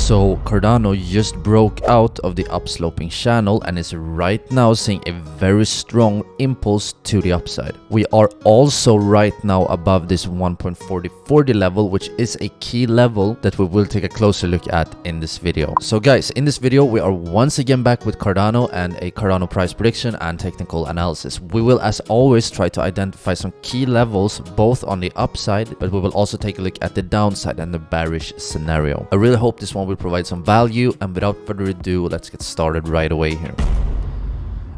So Cardano just broke out of the upsloping channel and is right now seeing a very strong impulse to the upside. We are also right now above this 1.4040 level, which is a key level that we will take a closer look at in this video. So guys, in this video we are once again back with Cardano and a Cardano price prediction and technical analysis. We will as always try to identify some key levels both on the upside, but we will also take a look at the downside and the bearish scenario. I really hope this one will provide some value, and without further ado, let's get started right away here.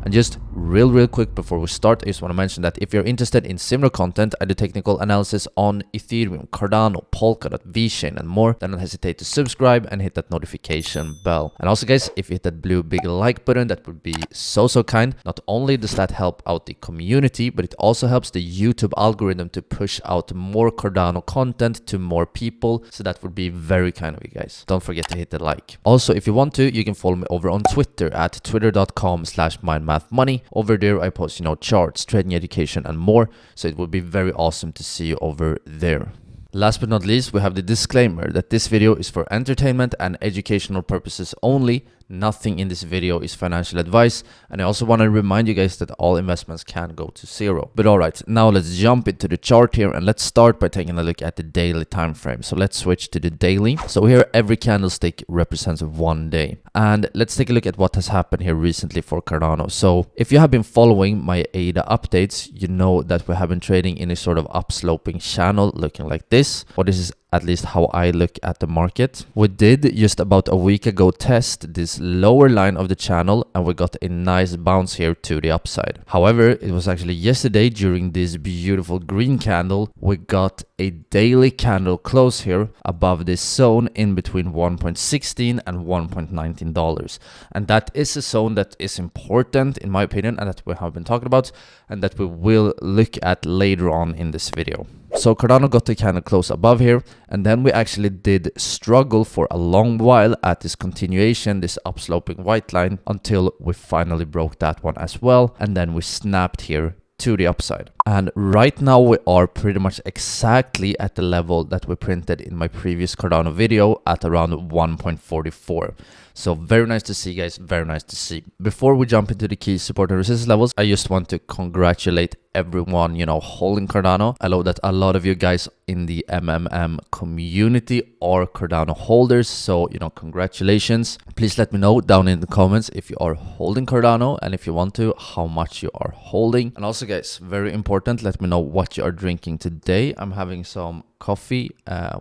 And just real quick before we start, I just want to mention that if you're interested in similar content, I do technical analysis on Ethereum, Cardano, Polkadot, VeChain and more, then don't hesitate to subscribe and hit that notification bell. And also guys, if you hit that blue big like button, that would be so kind. Not only does that help out the community, but it also helps the YouTube algorithm to push out more Cardano content to more people, so that would be very kind of you guys. Don't forget to hit the like. Also, if you want to, you can follow me over on Twitter at twitter.com/mindmathmoney. Over there I post, charts, trading education and more, so it would be very awesome to see you over there. Last but not least, we have the disclaimer that this video is for entertainment and educational purposes only. Nothing in this video is financial advice, and I also want to remind you guys that all investments can go to zero. But alright, now let's jump into the chart here, and let's start by taking a look at the daily time frame. So let's switch to the daily. So here every candlestick represents 1 day, and let's take a look at what has happened here recently for Cardano. So if you have been following my ADA updates, you know that we have been trading in a sort of upsloping channel looking like this. Well, this is at least how I look at the market. We did just about a week ago test this lower line of the channel, and we got a nice bounce here to the upside. However, it was actually yesterday during this beautiful green candle we got a daily candle close here above this zone in between $1.16 and $1.19, and that is a zone that is important in my opinion, and that we have been talking about and that we will look at later on in this video. So Cardano got the candle close above here, and then we actually did struggle for a long while at this continuation, this upsloping white line, until we finally broke that one as well, and then we snapped here to the upside. And right now we are pretty much exactly at the level that we printed in my previous Cardano video at around 1.44. So very nice to see guys, very nice to see. Before we jump into the key support and resistance levels, I just want to congratulate everyone, holding Cardano. I know that a lot of you guys in the MMM community are Cardano holders, so congratulations. Please let me know down in the comments if you are holding Cardano, and if you want to, how much you are holding. And also guys, very important, let me know what you are drinking today. I'm having some coffee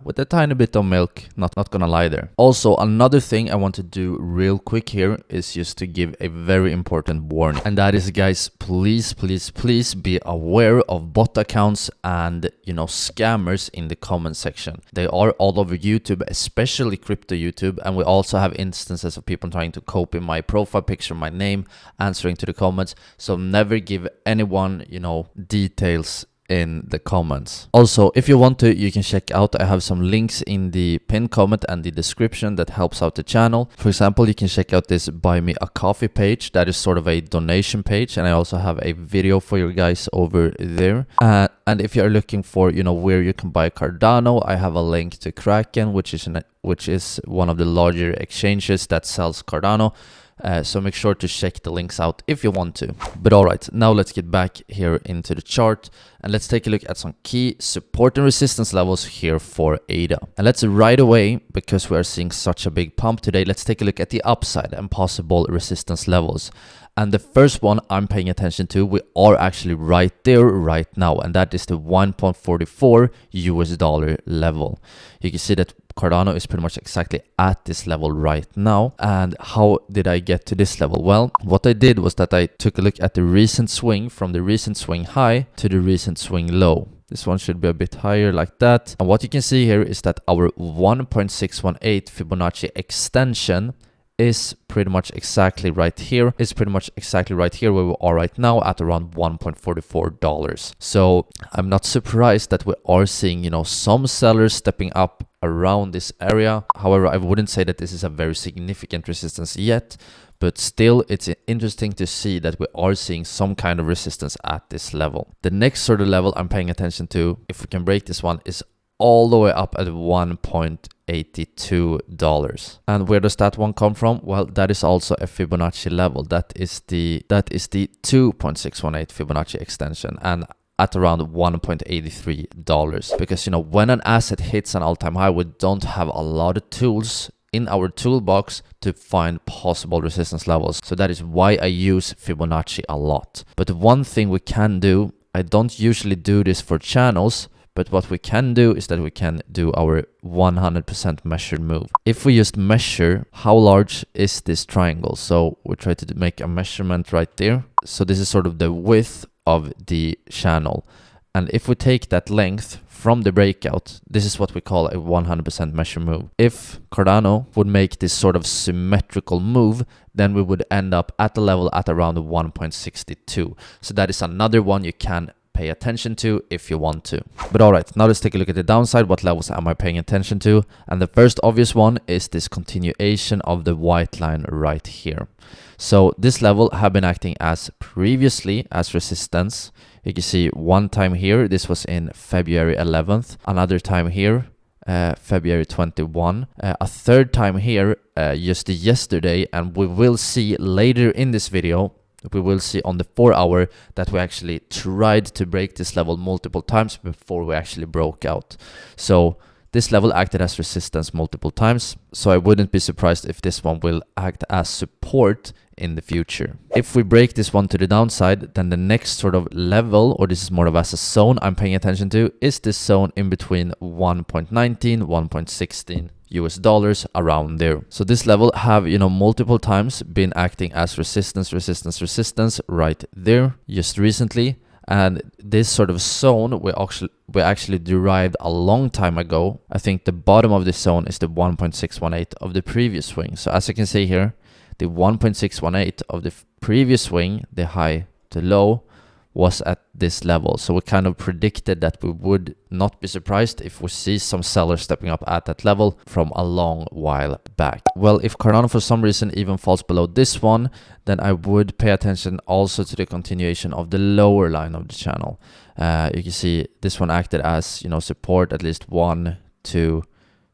with a tiny bit of milk, not gonna lie there. Also, another thing I want to do real quick here is just to give a very important warning, and that is guys, please be aware of bot accounts and scammers in the comment section. They are all over YouTube, especially crypto YouTube, and we also have instances of people trying to copy my profile picture, my name, answering to the comments. So never give anyone details in the comments. Also, if you want to, you can check out, I have some links in the pinned comment and the description that helps out the channel. For example, you can check out this buy me a coffee page, that is sort of a donation page, and I also have a video for you guys over there. And if you're looking for where you can buy Cardano, I have a link to Kraken, which is one of the larger exchanges that sells Cardano. So make sure to check the links out if you want to. But alright, now let's get back here into the chart, and let's take a look at some key support and resistance levels here for ADA. And let's right away, because we are seeing such a big pump today, let's take a look at the upside and possible resistance levels. And the first one I'm paying attention to, we are actually right there right now, and that is the 1.44 US dollar level. You can see that Cardano is pretty much exactly at this level right now. And how did I get to this level? Well, what I did was that I took a look at the recent swing, from the recent swing high to the recent swing low. This one should be a bit higher like that. And what you can see here is that our 1.618 Fibonacci extension is pretty much exactly right here. It's pretty much exactly right here where we are right now at around $1.44. So I'm not surprised that we are seeing, some sellers stepping up around this area. However, I wouldn't say that this is a very significant resistance yet, but still it's interesting to see that we are seeing some kind of resistance at this level. The next sort of level I'm paying attention to, if we can break this one, is all the way up at 1.8 $82. And where does that one come from? Well, that is also a Fibonacci level. That is the 2.618 Fibonacci extension, and at around $1.83. Because, you know, when an asset hits an all-time high, we don't have a lot of tools in our toolbox to find possible resistance levels. So that is why I use Fibonacci a lot. But one thing we can do, I don't usually do this for channels, but what we can do is that we can do our 100% measured move. If we just measure how large is this triangle, so we try to make a measurement right there. So this is sort of the width of the channel. And if we take that length from the breakout, this is what we call a 100% measure move. If Cardano would make this sort of symmetrical move, then we would end up at the level at around 1.62. So that is another one you can pay attention to if you want to. But all right, now let's take a look at the downside. What levels am I paying attention to? And the first obvious one is this continuation of the white line right here. So this level have been acting as previously as resistance. You can see one time here, this was in February 11th, another time here, February 21, a third time here just yesterday, and we will see later in this video, we will see on the 4 hour that we actually tried to break this level multiple times before we actually broke out. So this level acted as resistance multiple times, so I wouldn't be surprised if this one will act as support in the future. If we break this one to the downside, then the next sort of level, or this is more of as a zone I'm paying attention to, is this zone in between 1.19, 1.16 US dollars, around there. So this level have, you know, multiple times been acting as resistance right there just recently. And this sort of zone we actually derived a long time ago. I think the bottom of this zone is the 1.618 of the previous swing. So as you can see here, the 1.618 of the previous swing, the high to low, was at this level. So we kind of predicted that we would not be surprised if we see some sellers stepping up at that level from a long while back. Well, if Cardano for some reason even falls below this one, then I would pay attention also to the continuation of the lower line of the channel. You can see this one acted as, you know, support at least 1, 2,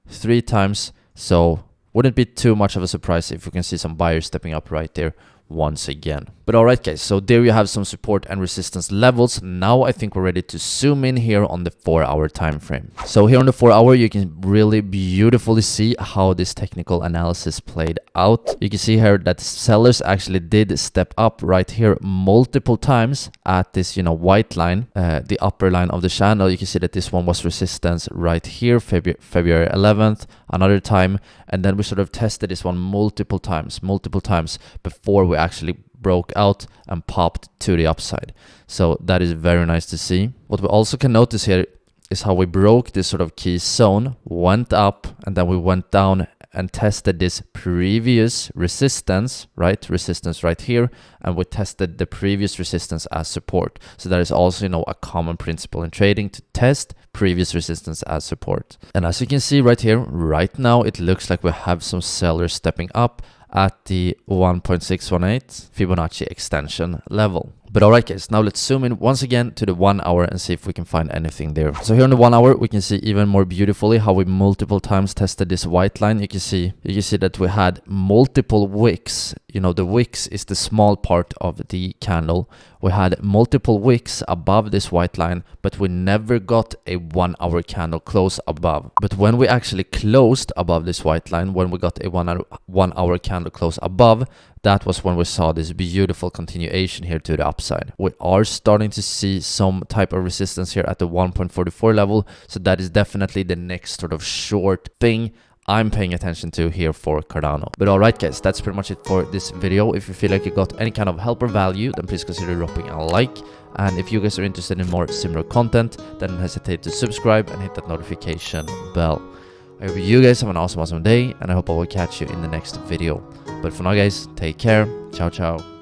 3 times. So wouldn't be too much of a surprise if we can see some buyers stepping up right there once again. But alright guys, so there you have some support and resistance levels. Now I think we're ready to zoom in here on the 4 hour time frame. So here on the 4 hour, you can really beautifully see how this technical analysis played out. You can see here that sellers actually did step up right here multiple times at this, you know, white line, the upper line of the channel. You can see that this one was resistance right here, February 11th, another time, and then we sort of tested this one multiple times before we actually broke out and popped to the upside. So that is very nice to see. What we also can notice here is how we broke this sort of key zone, went up, and then we went down and tested this previous resistance, right? Resistance right here, and we tested the previous resistance as support. So that is also, you know, a common principle in trading, to test previous resistance as support. And as you can see right here, right now, it looks like we have some sellers stepping up at the 1.618 Fibonacci extension level. But alright guys, now let's zoom in once again to the 1 hour and see if we can find anything there. So here on the 1 hour, we can see even more beautifully how we multiple times tested this white line. You can see that we had multiple wicks. You know, the wicks is the small part of the candle. We had multiple wicks above this white line, but we never got a 1 hour candle close above. But when we actually closed above this white line, when we got a 1 hour candle close above, that was when we saw this beautiful continuation here to the upside. We are starting to see some type of resistance here at the 1.44 level. So that is definitely the next sort of short thing I'm paying attention to here for Cardano. But alright guys, that's pretty much it for this video. If you feel like you got any kind of help or value, then please consider dropping a like. And if you guys are interested in more similar content, then don't hesitate to subscribe and hit that notification bell. I hope you guys have an awesome day, and I hope I will catch you in the next video. But for now guys, take care. Ciao, ciao.